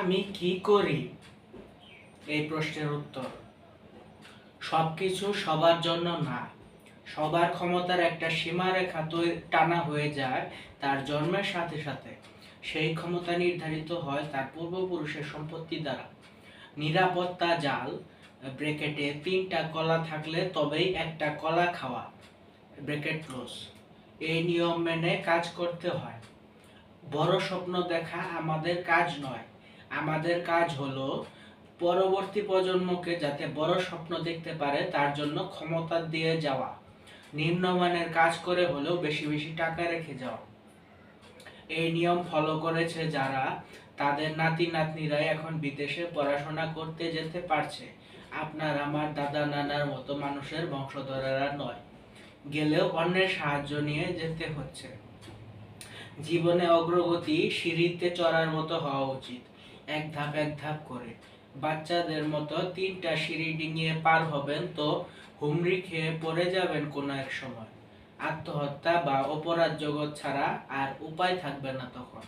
আমি কি করি? এই প্রশ্নের উত্তর, সবকিছু সবার জন্য না। সবার ক্ষমতার একটা সীমারেখা টানা হয়ে যায় তার জন্মের সাথে সাথে। সেই ক্ষমতা নির্ধারিত হয় তার পূর্বপুরুষের সম্পত্তি দ্বারা। নিরাপত্তা জাল ব্র্যাকেটে 3টা কলা থাকলে তবেই একটা কলা খাওয়া ব্র্যাকেট ক্লোজ। এই নিয়ম মেনে কাজ করতে হয়। বড় স্বপ্ন দেখা আমাদের কাজ নয়, আমাদের কাজ হলো পরবর্তী প্রজন্মকে যাতে বড় স্বপ্ন দেখতে পারে তার জন্য ক্ষমতা দিয়ে যাওয়া, নিম্নমানের কাজ করে হলেও বেশি বেশি টাকা রেখে যাওয়া। এই নিয়ম ফলো করেছে যারা, তাদের নাতি নাতনিরা এখন বিদেশে পড়াশোনা করতে যেতে পারছে। আপনার আমার দাদা নানার মতো মানুষের বংশধরেরা নয়, গেলেও অন্যের সাহায্য নিয়ে যেতে হচ্ছে। জীবনে অগ্রগতি সিঁড়িতে চড়ার মতো হওয়া উচিত, এক ধাপ করে। বাচ্চাদের মতো 3টা সিঁড়ি ডিঙিয়ে পার হবেন তো হুমড়ি খেয়ে পড়ে যাবেন কোনো এক সময়। আত্মহত্যা বা অপরাধ জগৎ ছাড়া আর উপায় থাকবে না তখন।